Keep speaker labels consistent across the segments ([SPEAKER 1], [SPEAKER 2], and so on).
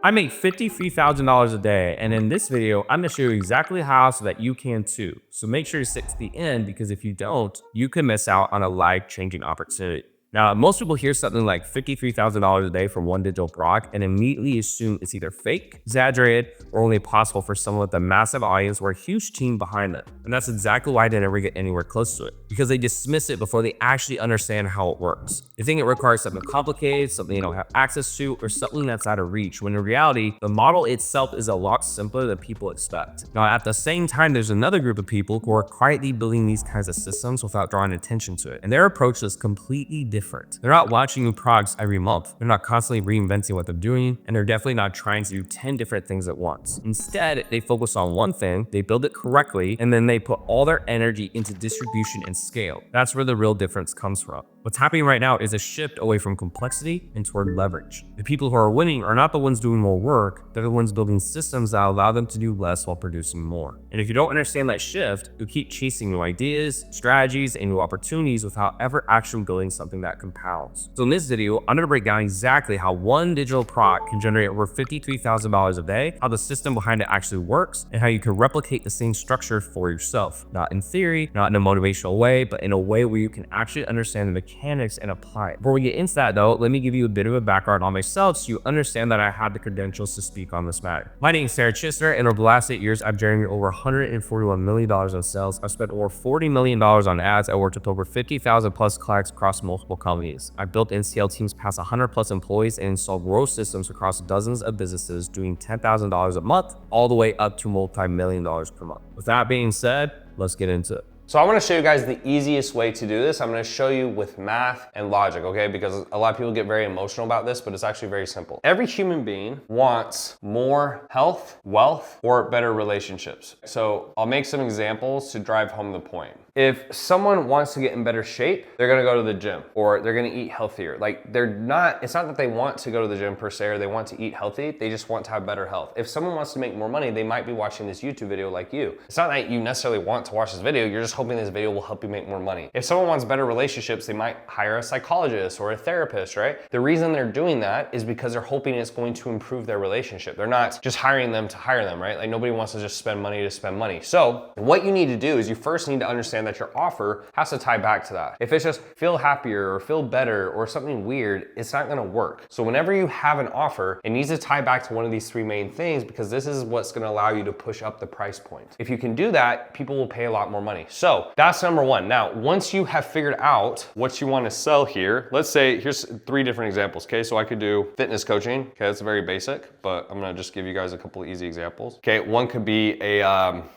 [SPEAKER 1] I make $53,000 a day, and in this video, I'm gonna show you exactly how so that you can too. So make sure you stick to the end because if you don't, you can miss out on a life-changing opportunity. Now, most people hear something like $53,000 a day from one digital product and immediately assume it's either fake, exaggerated, or only possible for someone with a massive audience or a huge team behind them. And that's exactly why they never get anywhere close to it, because they dismiss it before they actually understand how it works. They think it requires something complicated, something they don't have access to, or something that's out of reach, when in reality, the model itself is a lot simpler than people expect. Now, at the same time, there's another group of people who are quietly building these kinds of systems without drawing attention to it, and their approach is completely different. They're not launching new products every month. They're not constantly reinventing what they're doing, and they're definitely not trying to do 10 different things at once. Instead, they focus on one thing, they build it correctly, and then they put all their energy into distribution and scale. That's where the real difference comes from. What's happening right now is a shift away from complexity and toward leverage. The people who are winning are not the ones doing more work, they're the ones building systems that allow them to do less while producing more. And if you don't understand that shift, you'll keep chasing new ideas, strategies, and new opportunities without ever actually building something that compounds. So in this video, I'm gonna break down exactly how one digital product can generate over $53,000 a day, how the system behind it actually works, and how you can replicate the same structure for yourself. Not in theory, not in a motivational way, but in a way where you can actually understand the mechanics and apply it. Before we get into that though, let me give you a bit of a background on myself so you understand that I have the credentials to speak on this matter. My name is Sarah Chistler, and over the last 8 years, I've generated over $141 million in sales. I've spent over $40 million on ads. I worked with over 50,000 plus clients across multiple companies. I built and scaled teams past 100 plus employees and installed growth systems across dozens of businesses doing $10,000 a month, all the way up to multi-million dollars per month. With that being said, let's get into it.
[SPEAKER 2] So I want to show you guys the easiest way to do this. I'm going to show you with math and logic, okay? Because a lot of people get very emotional about this, but it's actually very simple. Every human being wants more health, wealth, or better relationships. So I'll make some examples to drive home the point. If someone wants to get in better shape, they're gonna go to the gym or they're gonna eat healthier. Like it's not that they want to go to the gym per se or they want to eat healthy, they just want to have better health. If someone wants to make more money, they might be watching this YouTube video like you. It's not that you necessarily want to watch this video, you're just hoping this video will help you make more money. If someone wants better relationships, they might hire a psychologist or a therapist, right? The reason they're doing that is because they're hoping it's going to improve their relationship. They're not just hiring them to hire them, right? Like nobody wants to just spend money to spend money. So what you need to do is you first need to understand that your offer has to tie back to that. If it's just feel happier or feel better or something weird, it's not gonna work. So whenever you have an offer, it needs to tie back to one of these three main things because this is what's gonna allow you to push up the price point. If you can do that, people will pay a lot more money. So that's number one. Now, once you have figured out what you wanna sell here, let's say, here's three different examples, okay? So I could do fitness coaching, okay? That's very basic, but I'm gonna just give you guys a couple of easy examples. Okay, one could be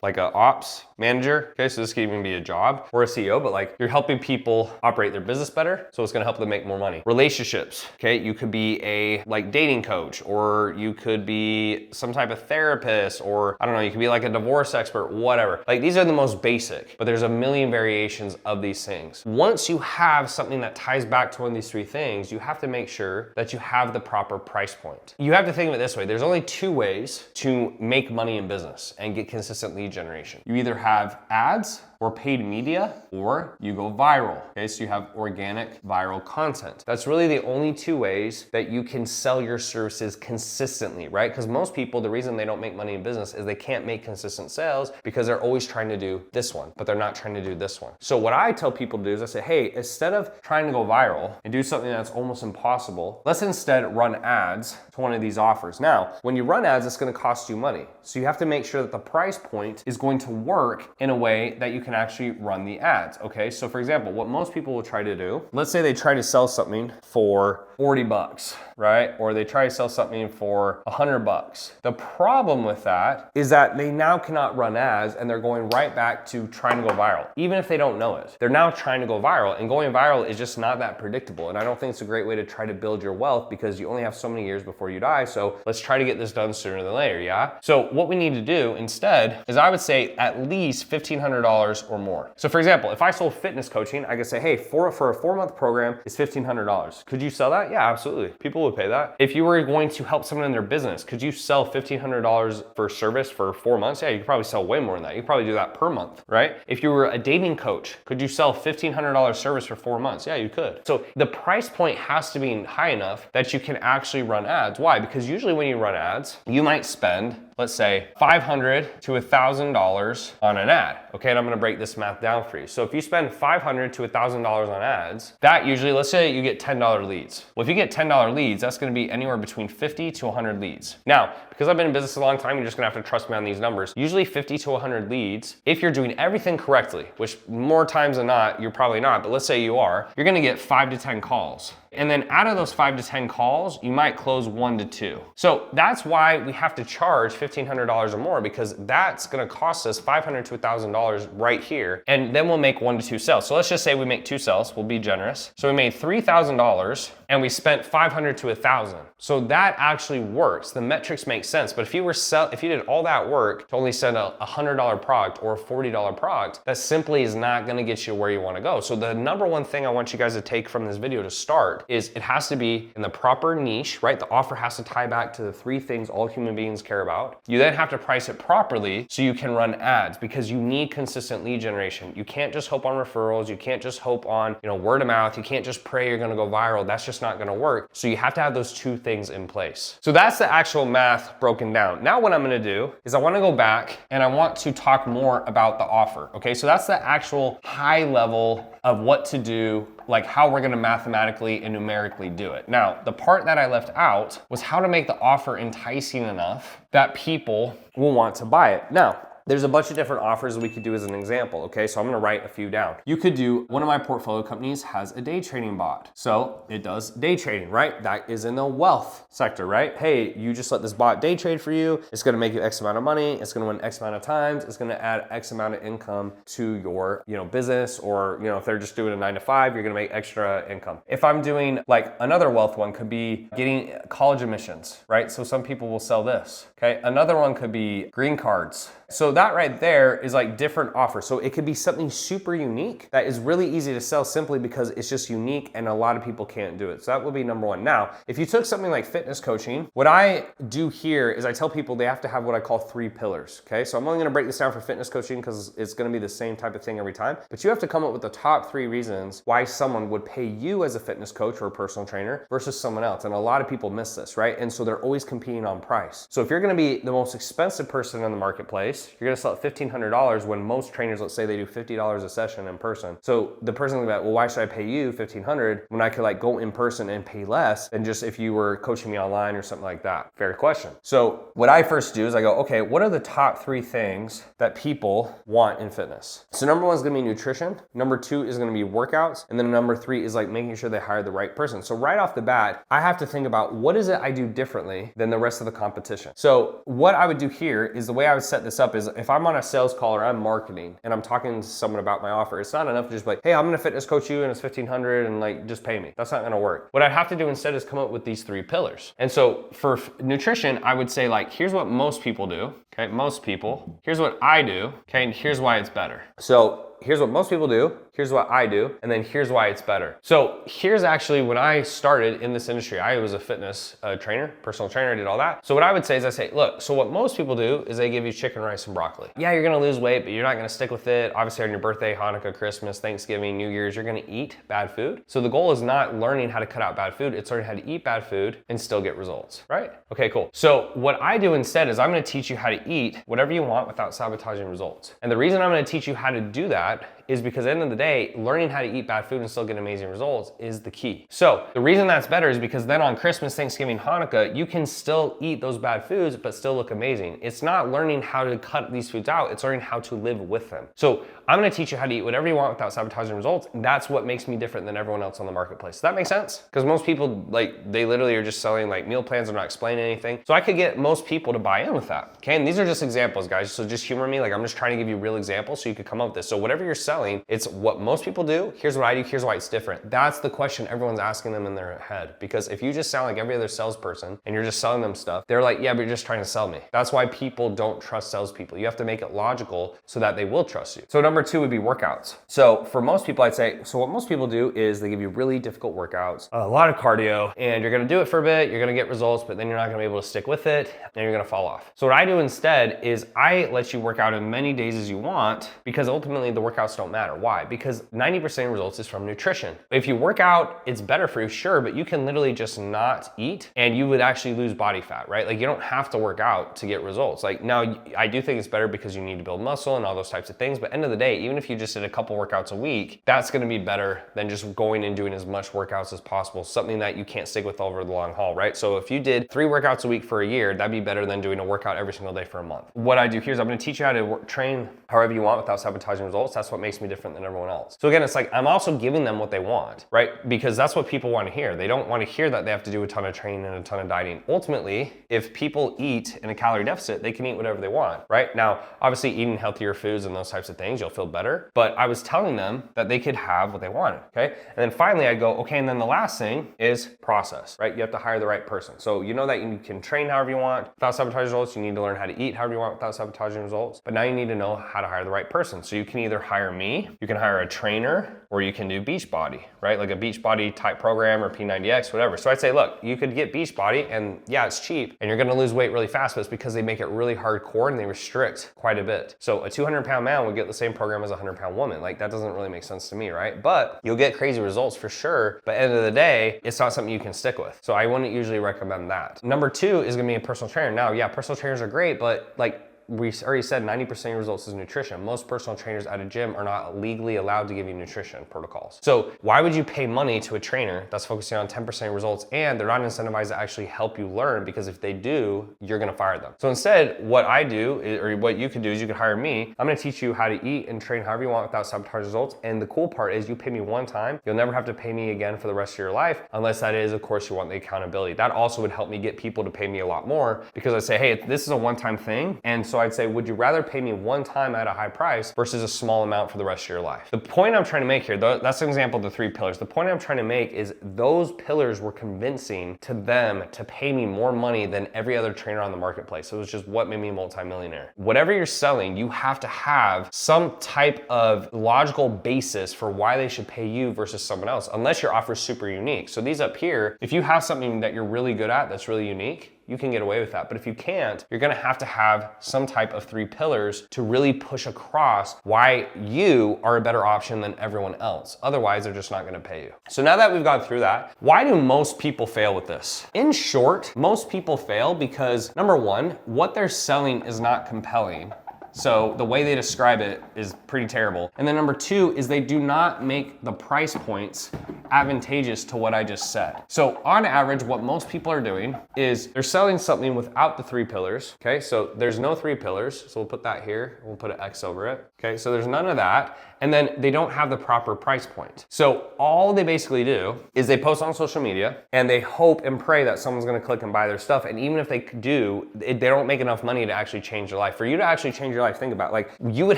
[SPEAKER 2] like a ops manager, okay? So this could even be a job or a CEO, but like you're helping people operate their business better, so it's gonna help them make more money. Relationships, okay? You could be a like dating coach, or you could be some type of therapist, or I don't know, you could be like a divorce expert, whatever. Like these are the most basic, but there's a million variations of these things. Once you have something that ties back to one of these three things, you have to make sure that you have the proper price point. You have to think of it this way. There's only two ways to make money in business and get consistent lead generation. You either have ads or paid media, or you go viral, okay? So you have organic viral content. That's really the only two ways that you can sell your services consistently, right? Because most people, the reason they don't make money in business is they can't make consistent sales because they're always trying to do this one, but they're not trying to do this one. So what I tell people to do is I say, hey, instead of trying to go viral and do something that's almost impossible, let's instead run ads to one of these offers. Now, when you run ads, it's gonna cost you money. So you have to make sure that the price point is going to work in a way that you can actually run the ads, okay? So for example, what most people will try to do, let's say they try to sell something for 40 bucks, right? Or they try to sell something for 100 bucks. The problem with that is that they now cannot run ads and they're going right back to trying to go viral, even if they don't know it. They're now trying to go viral, and going viral is just not that predictable. And I don't think it's a great way to try to build your wealth because you only have so many years before you die. So let's try to get this done sooner than later, yeah? So what we need to do instead is I would say at least $1,500 or more. more. So for example, if I sold fitness coaching, I could say, hey, for a 4-month program, it's $1,500. Could you sell that? Yeah, absolutely. People would pay that. If you were going to help someone in their business, could you sell $1,500 for service for 4 months? Yeah, you could probably sell way more than that. You could probably do that per month, right? If you were a dating coach, could you sell $1,500 service for 4 months? Yeah, you could. So the price point has to be high enough that you can actually run ads. Why? Because usually when you run ads, you might spend, let's say, $500 to $1,000 on an ad. Okay, and I'm gonna break this math down for you. So if you spend $500 to $1,000 on ads, that usually, let's say you get $10 leads. Well, if you get $10 leads, that's gonna be anywhere between 50 to 100 leads. Now, because I've been in business a long time, you're just gonna have to trust me on these numbers. Usually 50 to 100 leads, if you're doing everything correctly, which more times than not, you're probably not, but let's say you are, you're gonna get 5 to 10 calls. And then out of those 5 to 10 calls, you might close 1 to 2. So that's why we have to charge $1,500 or more, because that's gonna cost us $500 to $1,000 right here. And then we'll make 1 to 2 sales. So let's just say we make 2 sales, we'll be generous. So we made $3,000 and we spent $500 to $1,000. So that actually works. The metrics make sense. But if you did all that work to only sell a $100 product or a $40 product, that simply is not gonna get you where you wanna go. So the number one thing I want you guys to take from this video to start is it has to be in the proper niche, right? The offer has to tie back to the 3 things all human beings care about. You then have to price it properly so you can run ads, because you need consistent lead generation. You can't just hope on referrals. You can't just hope on, word of mouth. You can't just pray you're gonna go viral. That's just not gonna work. So you have to have those 2 things in place. So that's the actual math broken down. Now what I'm gonna do is I wanna go back and I want to talk more about the offer, okay? So that's the actual high level of what to do, like how we're gonna mathematically and numerically do it. Now, the part that I left out was how to make the offer enticing enough that people will want to buy it. Now, there's a bunch of different offers that we could do as an example, okay? So I'm gonna write a few down. You could do, one of my portfolio companies has a day trading bot. So it does day trading, right? That is in the wealth sector, right? Hey, you just let this bot day trade for you. It's gonna make you X amount of money. It's gonna win X amount of times. It's gonna add X amount of income to your, business, or, if they're just doing a 9 to 5, you're gonna make extra income. If I'm doing, like, another wealth one could be getting college admissions, right? So some people will sell this, okay? Another one could be green cards. So that right there is like different offers. So it could be something super unique that is really easy to sell simply because it's just unique and a lot of people can't do it. So that would be number one. Now, if you took something like fitness coaching, what I do here is I tell people they have to have what I call 3 pillars, okay? So I'm only gonna break this down for fitness coaching because it's gonna be the same type of thing every time, but you have to come up with the top 3 reasons why someone would pay you as a fitness coach or a personal trainer versus someone else. And a lot of people miss this, right? And so they're always competing on price. So if you're gonna be the most expensive person in the marketplace, you're gonna sell at $1,500 when most trainers, let's say they do $50 a session in person. So the person will be like, well, why should I pay you $1,500 when I could like go in person and pay less than just if you were coaching me online or something like that? Fair question. So what I first do is I go, okay, what are the top 3 things that people want in fitness? So number 1 is gonna be nutrition. Number 2 is gonna be workouts. And then number 3 is like making sure they hire the right person. So right off the bat, I have to think about what is it I do differently than the rest of the competition. So what I would do here is the way I would set this up is if I'm on a sales call or I'm marketing and I'm talking to someone about my offer, it's not enough to just be like, hey, I'm gonna fitness coach you and it's $1,500 and like, just pay me. That's not gonna work. What I'd have to do instead is come up with these 3 pillars. And so for nutrition, I would say like, here's what most people do, okay? Most people, here's what I do, okay? And here's why it's better. So here's what most people do, here's what I do, and then here's why it's better. So here's actually when I started in this industry, I was a fitness trainer, personal trainer, I did all that. So what I would say is I say, look, so what most people do is they give you chicken, rice, and broccoli. Yeah, you're gonna lose weight, but you're not gonna stick with it. Obviously on your birthday, Hanukkah, Christmas, Thanksgiving, New Year's, you're gonna eat bad food. So the goal is not learning how to cut out bad food, it's learning how to eat bad food and still get results, right? Okay, cool. So what I do instead is I'm gonna teach you how to eat whatever you want without sabotaging results. And the reason I'm gonna teach you how to do that is because at the end of the day, learning how to eat bad food and still get amazing results is the key. So the reason that's better is because then on Christmas, Thanksgiving, Hanukkah, you can still eat those bad foods, but still look amazing. It's not learning how to cut these foods out, it's learning how to live with them. So I'm gonna teach you how to eat whatever you want without sabotaging results. And that's what makes me different than everyone else on the marketplace. Does that make sense? Because most people, like, they literally are just selling like meal plans, they're not explaining anything. So I could get most people to buy in with that, okay? And these are just examples, guys, so just humor me. Like, I'm just trying to give you real examples so you could come up with this. So whatever you're selling, selling. It's what most people do. Here's what I do. Here's why it's different. That's the question everyone's asking them in their head. Because if you just sound like every other salesperson and you're just selling them stuff, they're like, yeah, but you're just trying to sell me. That's why people don't trust salespeople. You have to make it logical so that they will trust you. So number 2 would be workouts. So for most people, I'd say, so what most people do is they give you really difficult workouts, a lot of cardio, and you're gonna do it for a bit, you're gonna get results, but then you're not gonna be able to stick with it, and you're gonna fall off. So what I do instead is I let you work out as many days as you want, because ultimately the workouts don't matter. Why? Because 90% of results is from nutrition. If you work out, it's better for you, sure, but you can literally just not eat and you would actually lose body fat, right? Like you don't have to work out to get results. Like now I do think it's better because you need to build muscle and all those types of things, but end of the day, even if you just did a couple workouts a week, that's gonna be better than just going and doing as much workouts as possible, something that you can't stick with over the long haul, right? So if you did 3 workouts a week for a year, that'd be better than doing a workout every single day for a month. What I do here is I'm gonna teach you how to train however you want without sabotaging results. That's what makes me different than everyone else. So again, it's like I'm also giving them what they want, right? Because that's what people want to hear. They don't want to hear that they have to do a ton of training and a ton of dieting. Ultimately, if people eat in a calorie deficit, they can eat whatever they want, right? Now, obviously eating healthier foods and those types of things, you'll feel better. But I was telling them that they could have what they wanted, okay? And then finally I go, okay, and then the last thing is process, right? You have to hire the right person. So you know that you can train however you want without sabotaging results. You need to learn how to eat however you want without sabotaging results. But now you need to know how to hire the right person. So you can either hire me, you can hire a trainer, or you can do Beachbody, right? Like a Beachbody type program or P90X, whatever. So I'd say, look, you could get Beachbody and yeah, it's cheap and you're gonna lose weight really fast, but it's because they make it really hardcore and they restrict quite a bit. So a 200-pound man would get the same program as a 100-pound woman. Like that doesn't really make sense to me, right? But you'll get crazy results for sure. But at the end of the day, it's not something you can stick with. So I wouldn't usually recommend that. Number 2 is gonna be a personal trainer. Now, yeah, personal trainers are great, but like, we already said 90% of results is nutrition. Most personal trainers at a gym are not legally allowed to give you nutrition protocols. So why would you pay money to a trainer that's focusing on 10% results and they're not incentivized to actually help you learn? Because if they do, you're gonna fire them. So instead, what I do, or what you could do is you could hire me. I'm gonna teach you how to eat and train however you want without sabotaging results. And the cool part is you pay me one time, you'll never have to pay me again for the rest of your life, unless that is, of course, you want the accountability. That also would help me get people to pay me a lot more because I say, hey, this is a one-time thing. And so I'd say, would you rather pay me one time at a high price versus a small amount for the rest of your life? The point I'm trying to make here, that's an example of the 3 pillars. The point I'm trying to make is those pillars were convincing to them to pay me more money than every other trainer on the marketplace. So it was just what made me a multimillionaire. Whatever you're selling, you have to have some type of logical basis for why they should pay you versus someone else, unless your offer is super unique. So these up here, if you have something that you're really good at that's really unique, you can get away with that. But if you can't, you're gonna have to have some type of 3 pillars to really push across why you are a better option than everyone else. Otherwise, they're just not gonna pay you. So now that we've gone through that, why do most people fail with this? In short, most people fail because number 1, what they're selling is not compelling. So the way they describe it is pretty terrible. And then number 2 is they do not make the price points advantageous to what I just said. So on average, what most people are doing is they're selling something without the 3 pillars. Okay, so there's no 3 pillars. So we'll put that here. We'll put an X over it. Okay, so there's none of that. And then they don't have the proper price point. So all they basically do is they post on social media and they hope and pray that someone's gonna click and buy their stuff. And even if they do, they don't make enough money to actually change their life. For you to actually change your life, think about it, like you would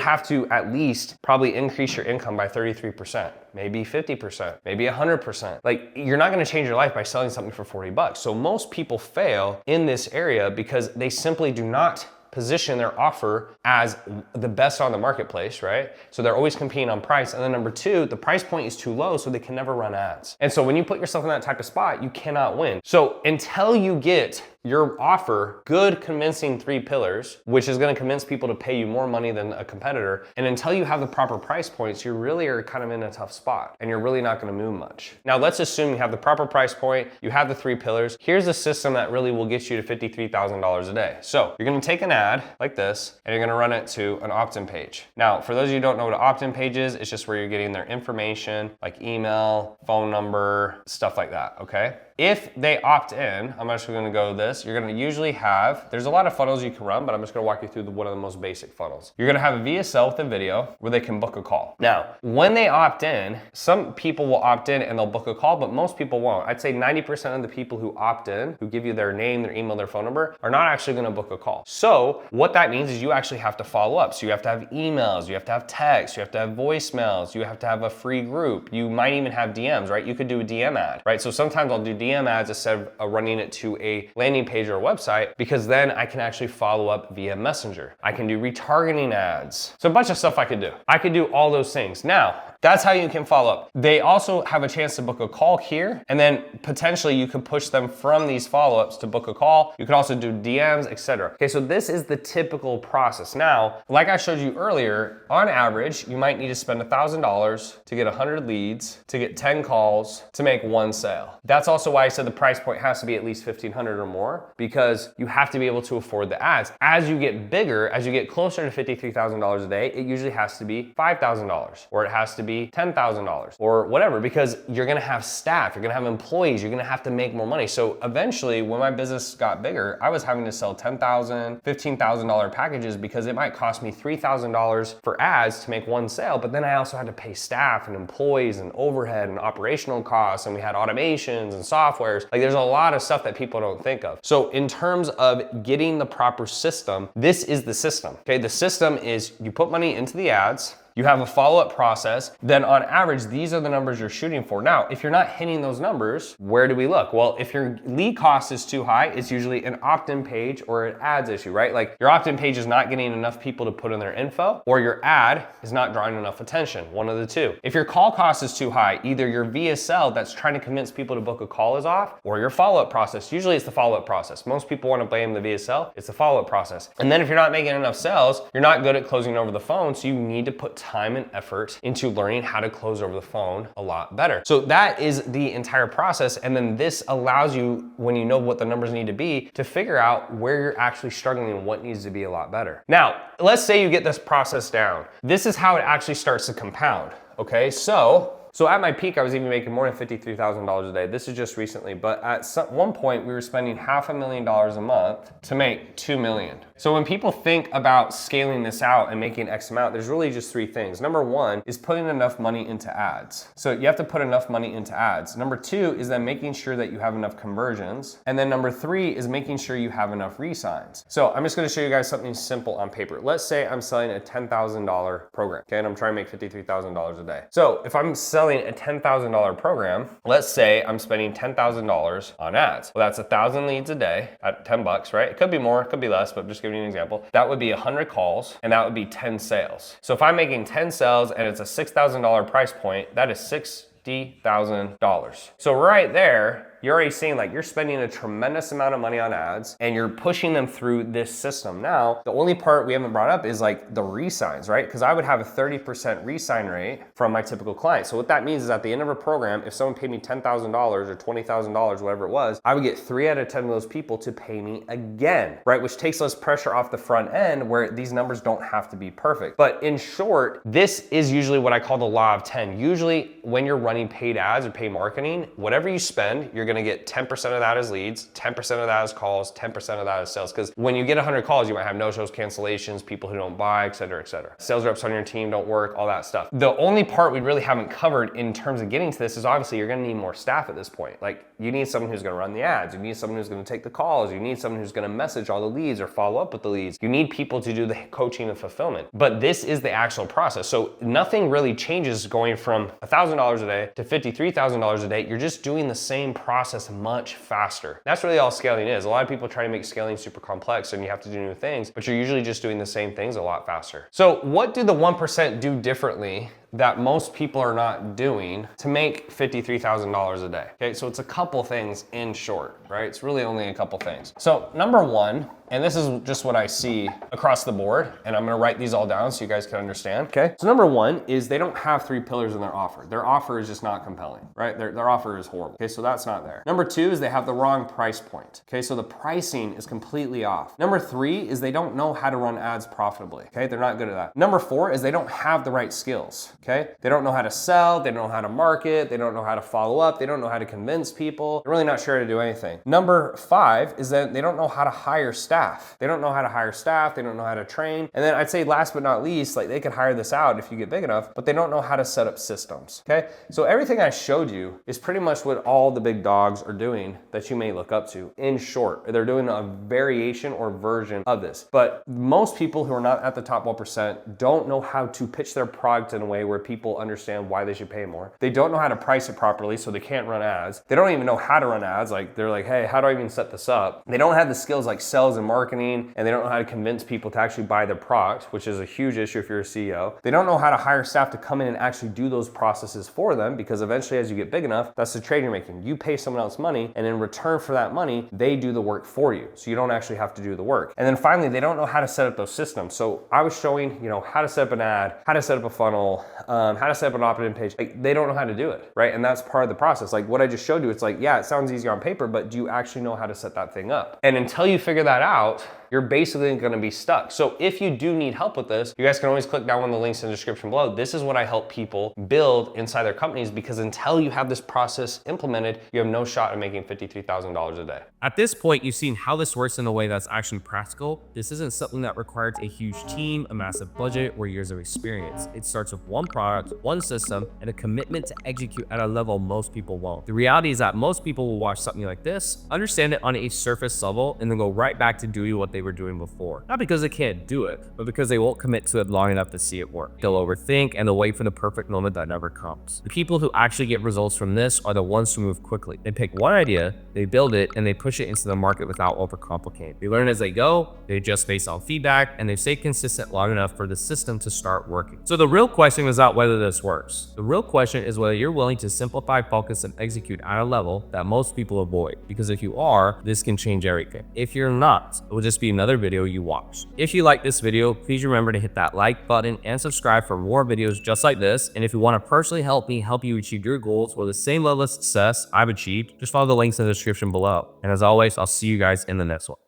[SPEAKER 2] have to at least probably increase your income by 33%, maybe 50%, maybe 100%. Like you're not gonna change your life by selling something for 40 bucks. So most people fail in this area because they simply do not position their offer as the best on the marketplace, right? So they're always competing on price. And then number 2, the price point is too low, so they can never run ads. And so when you put yourself in that type of spot, you cannot win. So until you get your offer good, convincing 3 pillars, which is gonna convince people to pay you more money than a competitor, and until you have the proper price points, you really are kind of in a tough spot and you're really not gonna move much. Now let's assume you have the proper price point, you have the 3 pillars. Here's a system that really will get you to $53,000 a day. So you're gonna take an ad like this and you're gonna run it to an opt-in page. Now, for those of you who don't know what an opt-in page is, it's just where you're getting their information, like email, phone number, stuff like that, okay? if they opt in, I'm actually gonna go this, you're gonna usually have, there's a lot of funnels you can run, but I'm just gonna walk you through one of the most basic funnels. You're gonna have a VSL with a video where they can book a call. Now, when they opt in, some people will opt in and they'll book a call, but most people won't. I'd say 90% of the people who opt in, who give you their name, their email, their phone number, are not actually gonna book a call. So what that means is you actually have to follow up. So you have to have emails, you have to have texts, you have to have voicemails, you have to have a free group. You might even have DMs, right? You could do a DM ad, right? So sometimes I'll do DM ads instead of running it to a landing page or a website, because then I can actually follow up via Messenger. I can do retargeting ads. So a bunch of stuff I could do. I could do all those things. Now, that's how you can follow up. They also have a chance to book a call here, and then potentially you could push them from these follow-ups to book a call. You could also do DMs, etc. Okay, so this is the typical process. Now, like I showed you earlier, on average, you might need to spend $1,000 to get 100 leads, to get 10 calls, to make one sale. That's also why I said the price point has to be at least $1,500 or more, because you have to be able to afford the ads. As you get bigger, as you get closer to $53,000 a day, it usually has to be $5,000, or it has to be $10,000 or whatever, because you're gonna have staff, you're gonna have employees, you're gonna have to make more money. So eventually, when my business got bigger, I was having to sell $10,000, $15,000 packages because it might cost me $3,000 for ads to make one sale, but then I also had to pay staff and employees and overhead and operational costs, and we had automations and softwares. Like, there's a lot of stuff that people don't think of. So in terms of getting the proper system, this is the system, okay? The system is you put money into the ads, you have a follow-up process, then on average, these are the numbers you're shooting for. Now, if you're not hitting those numbers, where do we look? Well, if your lead cost is too high, it's usually an opt-in page or an ads issue, right? Like, your opt-in page is not getting enough people to put in their info, or your ad is not drawing enough attention, one of the two. If your call cost is too high, either your VSL that's trying to convince people to book a call is off, or your follow-up process. Usually it's the follow-up process. Most people want to blame the VSL, it's the follow-up process. And then if you're not making enough sales, you're not good at closing over the phone, so you need to put time and effort into learning how to close over the phone a lot better. So that is the entire process. And then this allows you, when you know what the numbers need to be, to figure out where you're actually struggling and what needs to be a lot better. Now, let's say you get this process down. This is how it actually starts to compound. Okay, so at my peak, I was even making more than $53,000 a day. This is just recently, but at one point we were spending $500,000 a month to make $2 million. So when people think about scaling this out and making X amount, there's really just three things. Number one is putting enough money into ads. So you have to put enough money into ads. Number two is then making sure that you have enough conversions. And then number three is making sure you have enough re-signs. So I'm just gonna show you guys something simple on paper. Let's say I'm selling a $10,000 program, okay? And I'm trying to make $53,000 a day. So if I'm selling a $10,000 program, let's say I'm spending $10,000 on ads. Well, that's 1,000 leads a day at $10, right? It could be more, it could be less, but just giving you an example. That would be 100 calls, and that would be 10 sales. So if I'm making 10 sales and it's a $6,000 price point, that is $60,000. So right there, you're already seeing like you're spending a tremendous amount of money on ads and you're pushing them through this system. Now, the only part we haven't brought up is like the re-signs, right? Because I would have a 30% re-sign rate from my typical client. So what that means is at the end of a program, if someone paid me $10,000 or $20,000, whatever it was, I would get 3 out of 10 of those people to pay me again, right? Which takes less pressure off the front end where these numbers don't have to be perfect. But in short, this is usually what I call the law of 10. Usually when you're running paid ads or paid marketing, whatever you spend, you're gonna get 10% of that as leads, 10% of that as calls, 10% of that as sales. Because when you get 100 calls, you might have no-shows, cancellations, people who don't buy, et cetera, et cetera. Sales reps on your team don't work, all that stuff. The only part we really haven't covered in terms of getting to this is obviously you're gonna need more staff at this point. Like, you need someone who's gonna run the ads, you need someone who's gonna take the calls, you need someone who's gonna message all the leads or follow up with the leads. You need people to do the coaching and fulfillment. But this is the actual process. So nothing really changes going from $1,000 a day to $53,000 a day. You're just doing the same process much faster. That's really all scaling is. A lot of people try to make scaling super complex and you have to do new things, but you're usually just doing the same things a lot faster. So what do the 1% do differently that most people are not doing to make $53,000 a day? Okay, so it's a couple things in short, right? It's really only a couple things. So number one, and this is just what I see across the board, and I'm gonna write these all down so you guys can understand, okay? So number one is they don't have 3 pillars in their offer. Their offer is just not compelling, right? Their offer is horrible, okay? So that's not there. Number 2 is they have the wrong price point, okay? So the pricing is completely off. Number 3 is they don't know how to run ads profitably, okay? They're not good at that. Number 4 is they don't have the right skills. okay? They don't know how to sell, they don't know how to market, they don't know how to follow up, they don't know how to convince people. They're really not sure how to do anything. Number 5 is that they don't know how to hire staff. They don't know how to hire staff, they don't know how to train. And then I'd say last but not least, like they could hire this out if you get big enough, but they don't know how to set up systems, okay? So everything I showed you is pretty much what all the big dogs are doing that you may look up to. In short, they're doing a variation or version of this. But most people who are not at the top 1% don't know how to pitch their product in a way where people understand why they should pay more. They don't know how to price it properly, so they can't run ads. They don't even know how to run ads. Like they're like, hey, how do I even set this up? They don't have the skills like sales and marketing, and they don't know how to convince people to actually buy their product, which is a huge issue if you're a CEO. They don't know how to hire staff to come in and actually do those processes for them, because eventually as you get big enough, that's the trade you're making. You pay someone else money, and in return for that money, they do the work for you. So you don't actually have to do the work. And then finally, they don't know how to set up those systems. So I was showing, how to set up an ad, how to set up a funnel, how to set up an opt-in page. Like, they don't know how to do it, right? And that's part of the process. Like what I just showed you, it's like, yeah, it sounds easy on paper, but do you actually know how to set that thing up? And until you figure that out, you're basically gonna be stuck. So if you do need help with this, you guys can always click down on the links in the description below. This is what I help people build inside their companies, because until you have this process implemented, you have no shot at making $53,000 a day.
[SPEAKER 1] At this point, you've seen how this works in a way that's actually practical. This isn't something that requires a huge team, a massive budget, or years of experience. It starts with one product, one system, and a commitment to execute at a level most people won't. The reality is that most people will watch something like this, understand it on a surface level, and then go right back to doing what they were doing before. Not because they can't do it, but because they won't commit to it long enough to see it work. They'll overthink, and they'll wait for the perfect moment that never comes. The people who actually get results from this are the ones who move quickly. They pick one idea, they build it, and they push it into the market without overcomplicating. They learn as they go, they adjust based on feedback, and they stay consistent long enough for the system to start working. So the real question is not whether this works. The real question is whether you're willing to simplify, focus, and execute at a level that most people avoid. Because if you are, this can change everything. If you're not, it will just be another video you watch. If you like this video, please remember to hit that like button and subscribe for more videos just like this. And if you want to personally help me help you achieve your goals with the same level of success I've achieved, just follow the links in the description below. And as always, I'll see you guys in the next one.